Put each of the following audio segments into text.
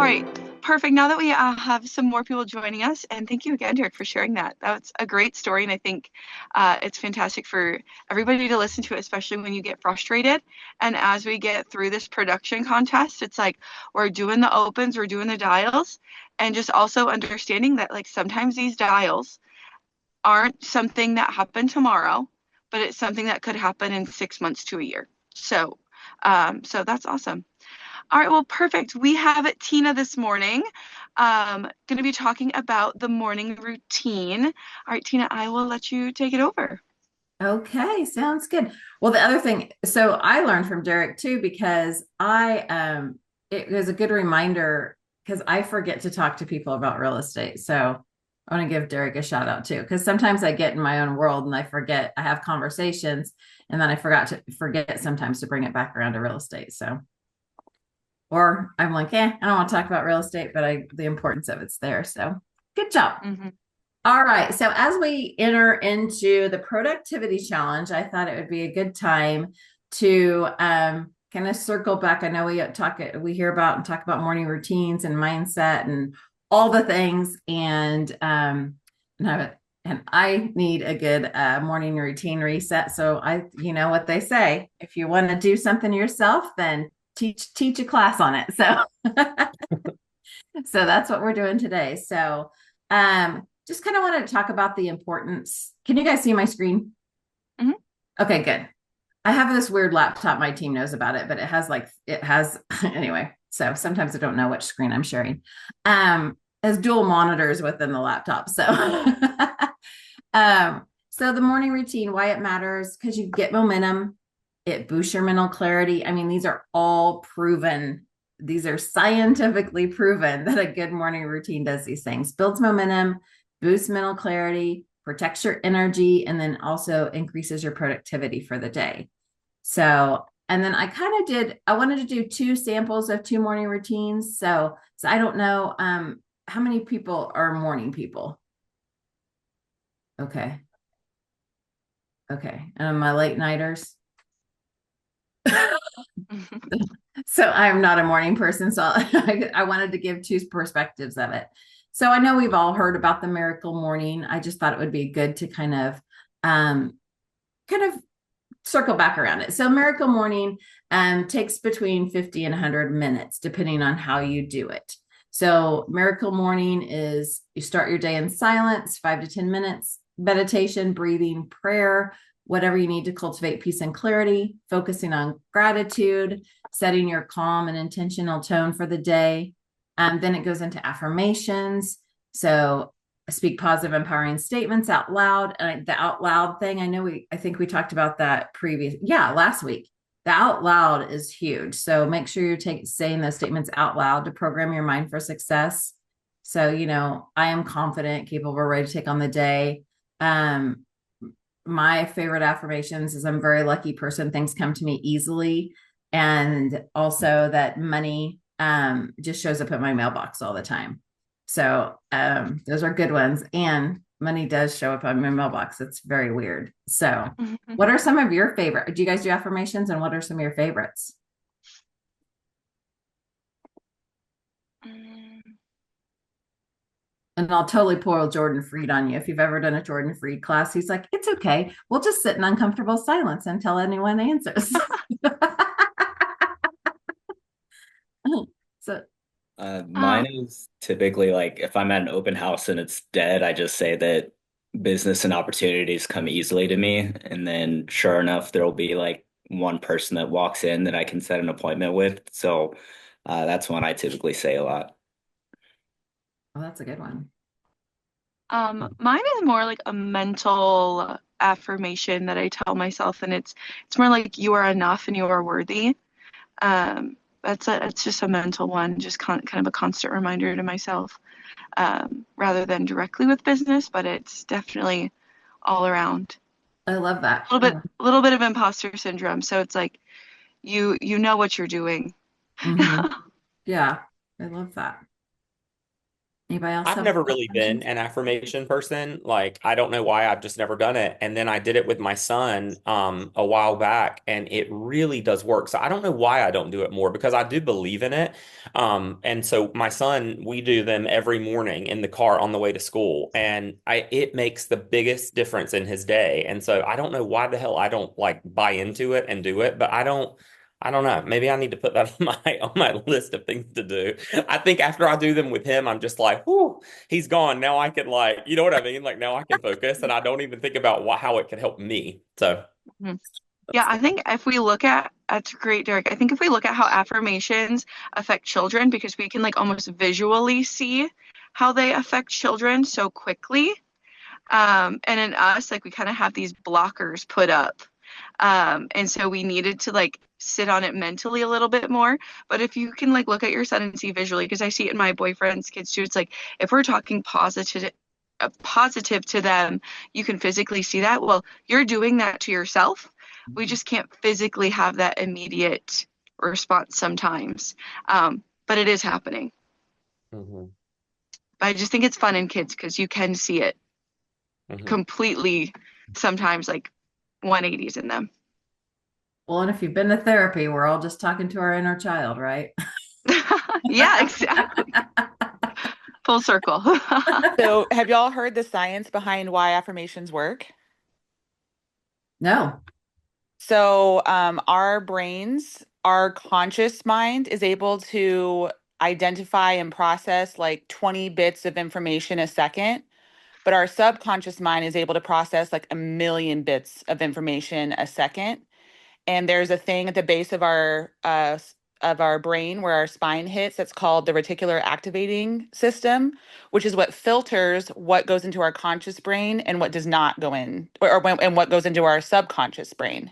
right. Perfect. Now that we have some more people joining us, and thank you again, Derek, for sharing that. That's a great story, and I think it's fantastic for everybody to listen to, especially when you get frustrated. And as we get through this production contest, it's like we're doing the opens, we're doing the dials, and just also understanding that like sometimes these dials aren't something that happened tomorrow, but it's something that could happen in 6 months to a year. So that's awesome. All right, well, perfect. We have Tina this morning, going to be talking about the morning routine. All right, Tina, I will let you take it over. Okay, sounds good. Well, the other thing, so I learned from Derek too, because it was a good reminder because I forget to talk to people about real estate. So I want to give Derek a shout out too, because sometimes I get in my own world and I forget I have conversations and then I forget sometimes to bring it back around to real estate. So, or I'm like, I don't want to talk about real estate, but the importance of it's there. So good job. Mm-hmm. All right. So as we enter into the productivity challenge, I thought it would be a good time to kind of circle back. I know we hear about and talk about morning routines and mindset and all the things. And I need a good morning routine reset. So you know what they say, if you want to do something yourself, then teach a class on it. So so that's what we're doing today. So just kind of wanted to talk about the importance. Can you guys see my screen? Mm-hmm. Okay, good. I have this weird laptop. My team knows about it, but it has anyway. So sometimes I don't know which screen I'm sharing. As dual monitors within the laptop. So so the morning routine, why it matters, because you get momentum, it boosts your mental clarity. I mean, these are all proven. These are scientifically proven that a good morning routine does these things, builds momentum, boosts mental clarity, protects your energy, and then also increases your productivity for the day. So, and then I wanted to do two samples of two morning routines. So I don't know, how many people are morning people? Okay. Okay. And my late nighters. So I'm not a morning person. So I wanted to give two perspectives of it. So I know we've all heard about the miracle morning. I just thought it would be good to um, kind of circle back around it. So miracle morning takes between 50 and 100 minutes, depending on how you do it. So miracle morning is you start your day in silence, 5 to 10 minutes, meditation, breathing, prayer, whatever you need to cultivate peace and clarity, focusing on gratitude, setting your calm and intentional tone for the day. Then it goes into affirmations. So speak positive, empowering statements out loud. And the out loud thing, I think we talked about that last week. The out loud is huge. So make sure you're saying those statements out loud to program your mind for success. So, I am confident, capable, ready to take on the day. My favorite affirmations is I'm a very lucky person. Things come to me easily. And also that money just shows up at my mailbox all the time. So those are good ones. And money does show up on my mailbox. It's very weird. So what are some of your favorite? Do you guys do affirmations? And what are some of your favorites? And I'll totally pull Jordan Freed on you. If you've ever done a Jordan Freed class, he's like, it's okay. We'll just sit in uncomfortable silence until anyone answers. So Uh, Mine is typically like if I'm at an open house and it's dead, I just say that business and opportunities come easily to me. And then sure enough, there'll be like one person that walks in that I can set an appointment with. So that's one I typically say a lot. oh, that's a good one. Mine is more like a mental affirmation that I tell myself, and it's more like you are enough and you are worthy. It's just a mental one, just kind of a constant reminder to myself, rather than directly with business, but it's definitely all around. I love that. A little bit of imposter syndrome. So it's like you know what you're doing. Mm-hmm. Yeah, I love that. Anybody else I've have never really been questions? an affirmation person. Like, I don't know why, I've just never done it. And then I did it with my son a while back, and it really does work. So I don't know why I don't do it more, because I do believe in it. And so my son, we do them every morning in the car on the way to school, and it makes the biggest difference in his day. And so I don't know why the hell I don't like buy into it and do it, but I don't know. Maybe I need to put that on my list of things to do. I think after I do them with him, I'm just like, whoo, he's gone. Now I can, like, you know what I mean? Like, now I can focus, and I don't even think about how it could help me. So Mhm. Yeah, that's I think if we look at that's great, Derek. I think if we look at how affirmations affect children, because we can like almost visually see how they affect children so quickly. And in us, like we kind of have these blockers put up. And so we needed to like sit on it mentally a little bit more. But if you can like look at your son and see visually, because I see it in my boyfriend's kids too, it's like if we're talking positive to them, you can physically see that. Well, you're doing that to yourself. We just can't physically have that immediate response sometimes. But it is happening. hmm But I just think it's fun in kids because you can see it hmm completely sometimes like 180s in them. Well, and if you've been to therapy, we're all just talking to our inner child, right? Yeah, exactly. Full circle. So, have y'all heard the science behind why affirmations work? No. So, our brains, our conscious mind is able to identify and process like 20 bits of information a second, but our subconscious mind is able to process like a million bits of information a second. And there's a thing at the base of our brain where our spine hits that's called the reticular activating system, which is what filters what goes into our conscious brain and what does not go in, and what goes into our subconscious brain.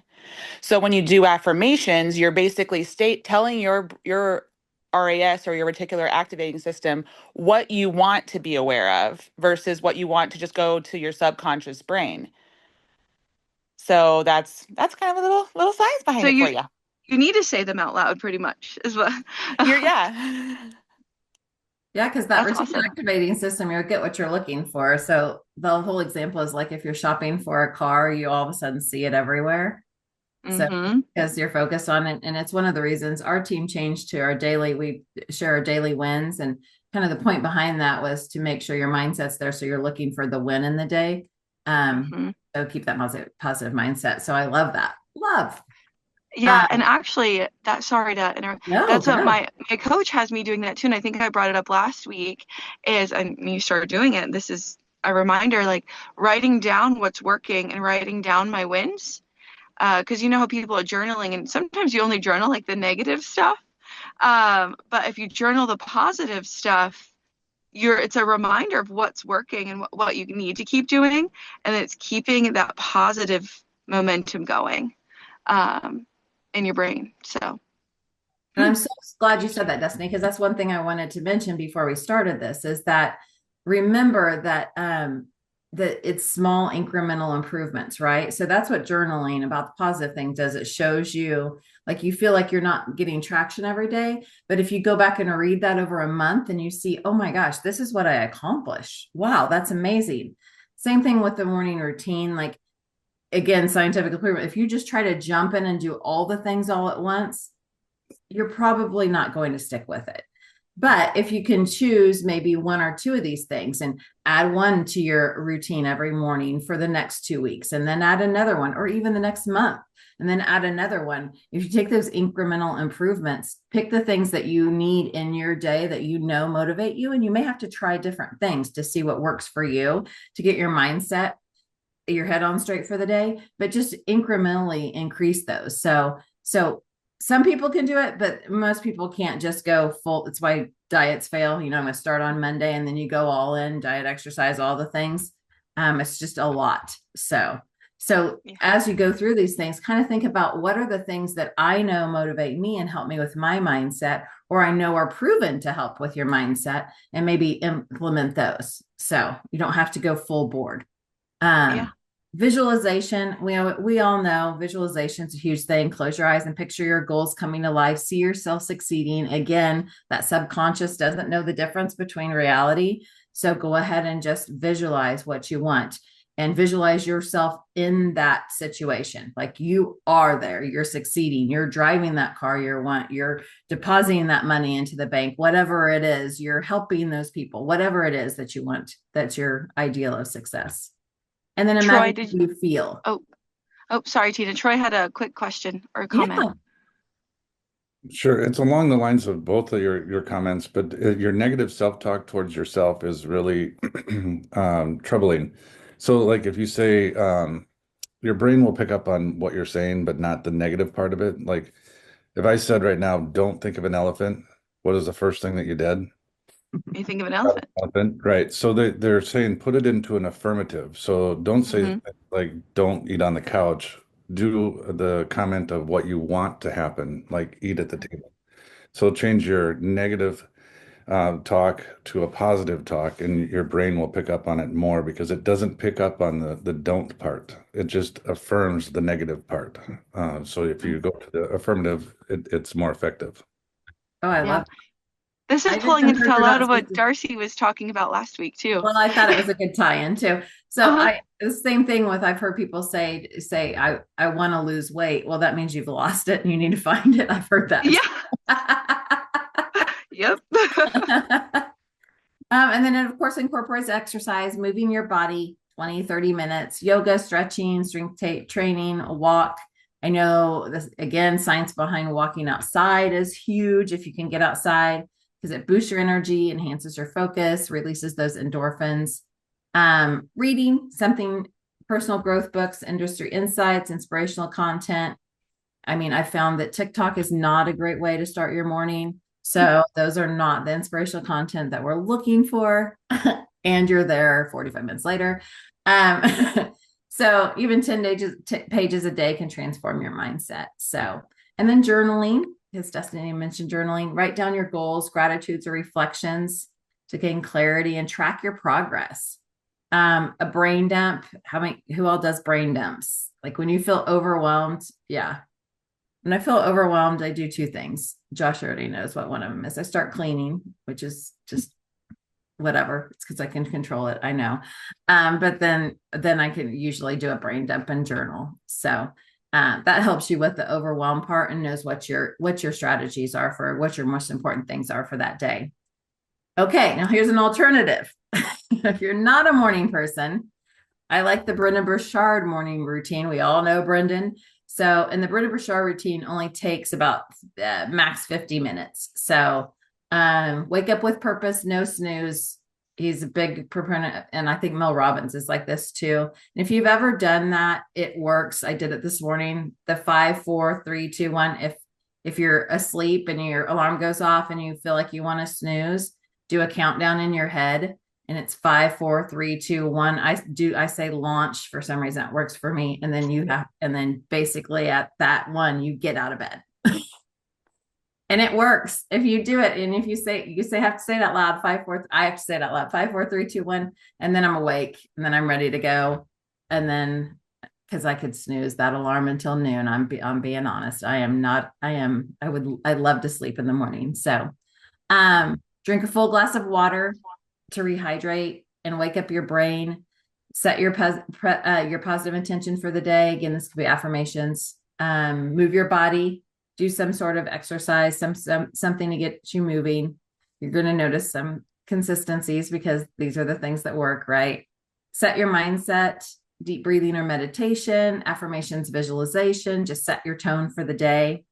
So when you do affirmations, you're basically telling your RAS, or your reticular activating system, what you want to be aware of versus what you want to just go to your subconscious brain. So that's kind of a little science So behind it for you you. you need to say them out loud pretty much is what You're yeah. Yeah, because that that's reticular awesome. activating system, you'll get what you're looking for. So the whole example is like if you're shopping for a car, you all of a sudden see it everywhere. So Mm-hmm. because you're focused on it, and it's one of the reasons our team changed to we share our daily wins, and kind of the point behind that was to make sure your mindset's there, so you're looking for the win in the day. Mm-hmm. So keep that positive mindset. So I love that. Love. Yeah, and actually that sorry to interrupt. No, That's what go. my coach has me doing that too. And I think I brought it up last week is and you started doing it. This is a reminder, like writing down what's working and writing down my wins. Because you know how people are journaling and sometimes you only journal like the negative stuff. But if you journal the positive stuff, it's a reminder of what's working and what you need to keep doing, and it's keeping that positive momentum going in your brain. So, And I'm so glad you said that, Destiny, because that's one thing I wanted to mention before we started this is that remember that that it's small incremental improvements, right? So that's what journaling about the positive thing does. It shows you like you feel like you're not getting traction every day, but if you go back and read that over a month and you see, oh my gosh, this is what I accomplished. Wow, that's amazing. Same thing with the morning routine. Like again, scientific proven. If you just try to jump in and do all the things all at once, you're probably not going to stick with it. But if you can choose maybe one or two of these things and add one to your routine every morning for the next 2 weeks, and then add another one, or even the next month, and then add another one. If you take those incremental improvements, pick the things that you need in your day that you know motivate you, and you may have to try different things to see what works for you to get your mindset, your head on straight for the day, but just incrementally increase those. So some people can do it, but most people can't just go full. That's why diets fail. You know, I'm going to start on Monday and then you go all in diet, exercise, all the things. It's just a lot. So yeah. as you go through these things, kind of think about what are the things that I know motivate me and help me with my mindset, or I know are proven to help with your mindset, and maybe implement those. So you don't have to go full board. Yeah. Visualization, we all know visualization is a huge thing. Close your eyes and picture your goals coming to life. See yourself succeeding. Again, that subconscious doesn't know the difference between reality. So go ahead and just visualize what you want and visualize yourself in that situation. Like you are there, you're succeeding, you're driving that car you want, you're depositing that money into the bank, whatever it is, you're helping those people, whatever it is that you want. That's your ideal of success. And then Troy, imagine how you feel. Sorry, Tina. Troy had a quick question or a comment. Yeah. Sure. It's along the lines of both of your comments, but your negative self-talk towards yourself is really troubling. So like if you say your brain will pick up on what you're saying, but not the negative part of it. Like if I said right now, don't think of an elephant, what is the first thing that you did? You think of an elephant. Elephant, right. So they're saying put it into an affirmative. So don't say like don't eat on the couch. Do the comment of what you want to happen, like eat at the table. So change your negative talk to a positive talk, and your brain will pick up on it more because it doesn't pick up on the don't part. It just affirms the negative part. So if you go to the affirmative, it's more effective. Oh, I Yeah. love This is I did pulling some into a paper lot of notes. what Darcy was talking about last week too. Well, I thought it was a good tie-in too. So the same thing with I've heard people say I want to lose weight. Well, that means you've lost it and you need to find it. I've heard that. Yeah. Yep. And then it, of course, incorporates exercise, moving your body 20, 30 minutes, yoga, stretching, strength training, a walk. I know this, again, science behind walking outside is huge if you can get outside because it boosts your energy, enhances your focus, releases those endorphins. Reading something, personal growth books, industry insights, inspirational content. I mean, I found that TikTok is not a great way to start your morning. So those are not the inspirational content that we're looking for. And you're there 45 minutes later. So even 10 pages a day can transform your mindset. So, and then journaling, because Destiny mentioned journaling, write down your goals, gratitudes, or reflections to gain clarity and track your progress. A brain dump. Who all does brain dumps? Like when you feel overwhelmed. Yeah. When I feel overwhelmed, I do two things. Josh already knows what one of them is. I start cleaning, which is just whatever. It's because I can control it. I know. But then I can usually do a brain dump and journal. So that helps you with the overwhelm part and knows what your strategies are for what your most important things are for that day. Okay, now here's an alternative. If you're not a morning person, I like the Brendon Burchard morning routine. We all know Brendan. So, and the Brendon Burchard routine only takes about max 50 minutes. So, wake up with purpose, no snooze. He's a big proponent, and I think Mel Robbins is like this too. And if you've ever done that, it works. I did it this morning. The 5, 4, 3, 2, 1. If you're asleep and your alarm goes off and you feel like you want to snooze, do a countdown in your head. And it's 5, 4, 3, 2, 1. I say launch for some reason. It works for me. And then basically at that one, you get out of bed. And it works if you do it. And if you have to say it out loud, 5, 4, I have to say it out loud, 5, 4, 3, 2, 1. And then I'm awake and then I'm ready to go. And then, cause I could snooze that alarm until noon. I'm being honest. I'd love to sleep in the morning. So, drink a full glass of water to rehydrate and wake up your brain. Set your positive intention for the day. Again, this could be affirmations. Move your body, do some sort of exercise, something to get you moving. You're going to notice some consistencies because these are the things that work, right? Set your mindset, deep breathing or meditation, affirmations, visualization, just set your tone for the day.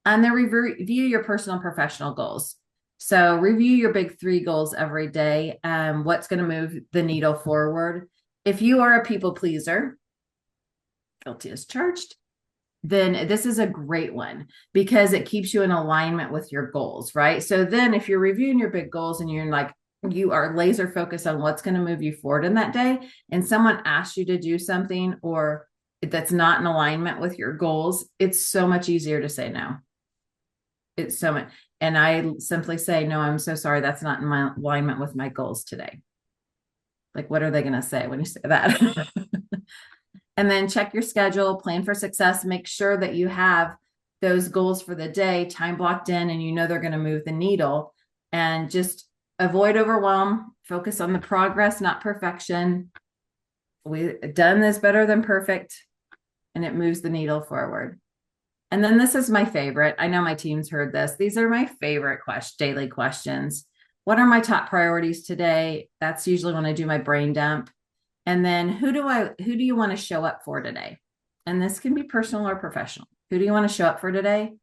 And then review your personal and professional goals. So review your big 3 goals every day. What's going to move the needle forward? If you are a people pleaser, guilty as charged, then this is a great one because it keeps you in alignment with your goals, right? So then if you're reviewing your big goals and you are laser focused on what's going to move you forward in that day, and someone asks you to do something or that's not in alignment with your goals, it's so much easier to say no. It's so much. And I simply say, no, I'm so sorry. That's not in my alignment with my goals today. Like, what are they going to say when you say that? And then check your schedule, plan for success, make sure that you have those goals for the day time blocked in and you know they're going to move the needle, and just avoid overwhelm, focus on the progress, not perfection. We've done this better than perfect, and it moves the needle forward. And then this is my favorite. I know my team's heard this. These are my favorite daily questions. What are my top priorities today? That's usually when I do my brain dump. And then who do you want to show up for today? And this can be personal or professional. Who do you want to show up for today?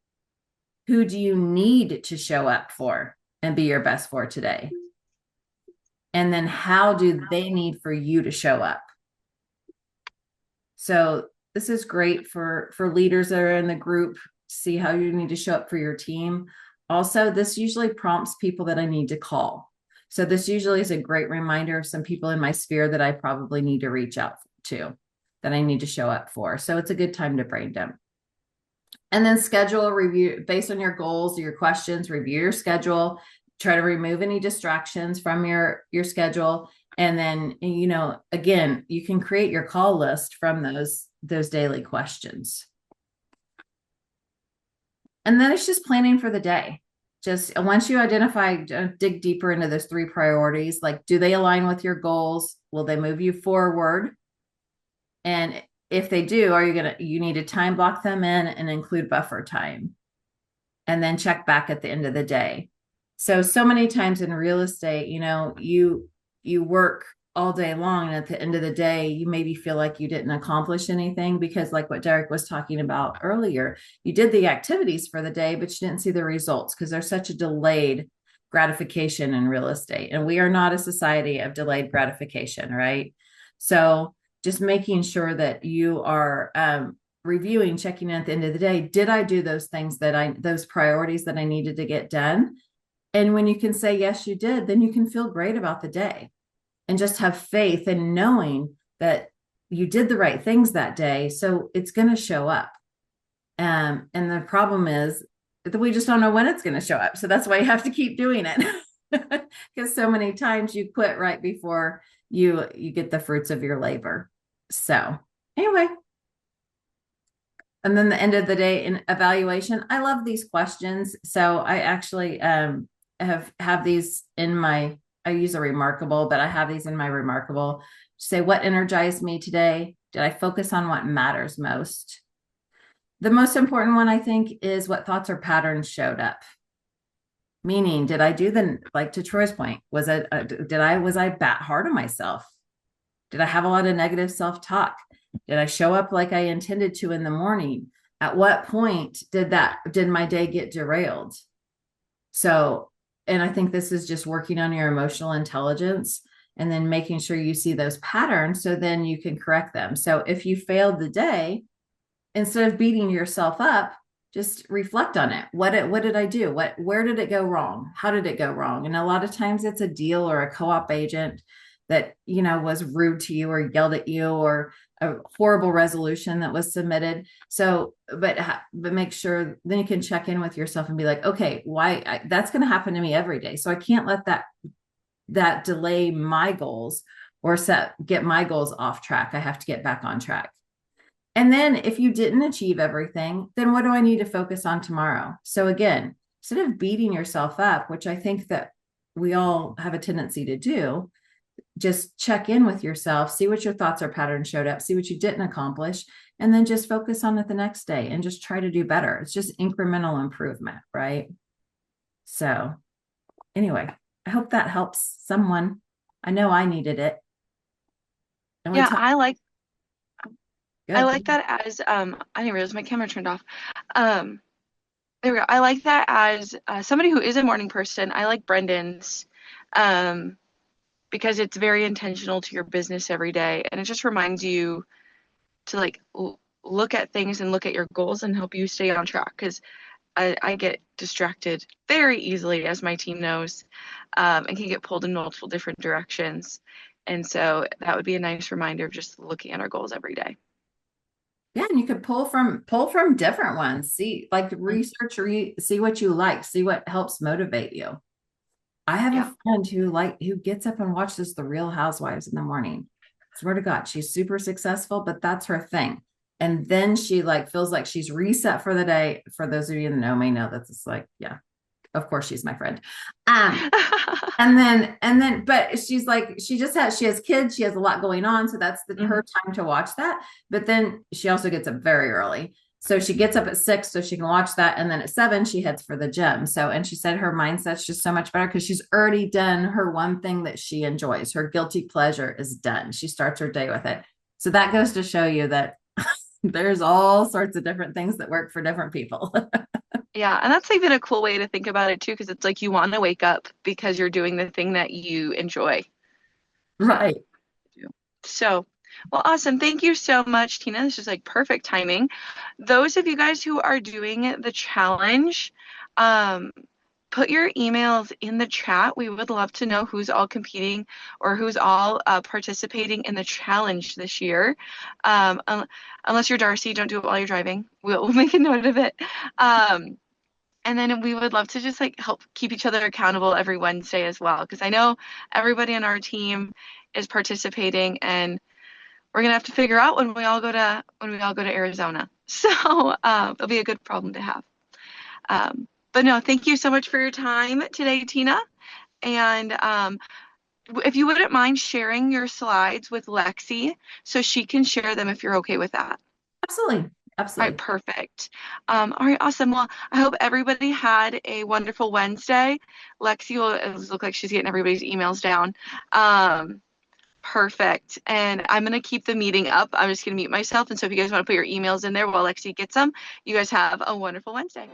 Who do you need to show up for and be your best for today? And then how do they need for you to show up? So this is great for leaders that are in the group, see how you need to show up for your team. Also, this usually prompts people that I need to call. So this usually is a great reminder of some people in my sphere that I probably need to reach out to, that I need to show up for. So it's a good time to brain dump. And then schedule a review based on your goals, your questions, review your schedule, try to remove any distractions from your schedule. And then, you know, again, you can create your call list from those daily questions. And then it's just planning for the day. Just once you identify, dig deeper into those 3 priorities, like, do they align with your goals? Will they move you forward? And if they do, you need to time block them in and include buffer time. And then check back at the end of the day. So many times in real estate, you know, you work all day long, and at the end of the day, you maybe feel like you didn't accomplish anything, because like what Derek was talking about earlier, you did the activities for the day, but you didn't see the results because there's such a delayed gratification in real estate. And we are not a society of delayed gratification, right? So just making sure that you are reviewing, checking at the end of the day, did I do those things those priorities that I needed to get done? And when you can say, yes, you did, then you can feel great about the day and just have faith in knowing that you did the right things that day. So it's going to show up. And the problem is that we just don't know when it's going to show up. So that's why you have to keep doing it, because so many times you quit right before you get the fruits of your labor. So anyway, and then the end of the day in evaluation, I love these questions. So I actually have these in I use a remarkable, but I have these in my remarkable. Say, what energized me today? Did I focus on what matters most? The most important one, I think, is what thoughts or patterns showed up. Meaning, did I do like to Troy's point, was I hard on myself? Did I have a lot of negative self-talk? Did I show up like I intended to in the morning? At what point did my day get derailed? So, and I think this is just working on your emotional intelligence and then making sure you see those patterns so then you can correct them. So if you failed the day, instead of beating yourself up, just reflect on it. What did I do? Where did it go wrong? How did it go wrong? And a lot of times it's a deal or a co-op agent that, you know, was rude to you or yelled at you, or a horrible resolution that was submitted. So, but make sure then you can check in with yourself and be like, okay, that's going to happen to me every day. So I can't let that delay my goals or get my goals off track. I have to get back on track. And then if you didn't achieve everything, then what do I need to focus on tomorrow? So again, instead of beating yourself up, which I think that we all have a tendency to do, just check in with yourself, see what your thoughts or patterns showed up, see what you didn't accomplish, and then just focus on it the next day and just try to do better. It's just incremental improvement, right? So anyway, I hope that helps someone. I know I needed it. And yeah, I like that as I didn't realize my camera turned off. There we go. I like that as somebody who is a morning person. I like Brendan's because it's very intentional to your business every day, and it just reminds you to like look at things and look at your goals and help you stay on track, because I get distracted very easily, as my team knows, and can get pulled in multiple different directions. And so that would be a nice reminder of just looking at our goals every day. Yeah, and you could pull from different ones. See, like research, see what you like, see what helps motivate you. I have a friend who gets up and watches The Real Housewives in the morning. Swear to God, she's super successful, but that's her thing. And then she like feels like she's reset for the day. For those of you that know may know that it's like, yeah, of course she's my friend. But she's like, she has kids, she has a lot going on. So that's her time to watch that. But then she also gets up very early. So she gets up at 6 so she can watch that. And then at 7, she heads for the gym. So, and she said her mindset's just so much better because she's already done her one thing that she enjoys. Her guilty pleasure is done. She starts her day with it. So that goes to show you that there's all sorts of different things that work for different people. Yeah, and that's even a cool way to think about it too, because it's like you want to wake up because you're doing the thing that you enjoy. Right. So, well, awesome. Thank you so much, Tina. This is like perfect timing. Those of you guys who are doing the challenge, put your emails in the chat. We would love to know who's all competing or who's all participating in the challenge this year. Unless you're Darcy, don't do it while you're driving. We'll make a note of it. And then we would love to just like help keep each other accountable every Wednesday as well, because I know everybody on our team is participating, and we're gonna have to figure out when we all go to Arizona. So it'll be a good problem to have. But no, thank you so much for your time today, Tina. And if you wouldn't mind sharing your slides with Lexi so she can share them if you're okay with that. Absolutely. All right, perfect. All right, awesome. Well, I hope everybody had a wonderful Wednesday. Lexi will look like she's getting everybody's emails down. Perfect. And I'm going to keep the meeting up. I'm just going to mute myself. And so if you guys want to put your emails in there while Lexi gets them, you guys have a wonderful Wednesday.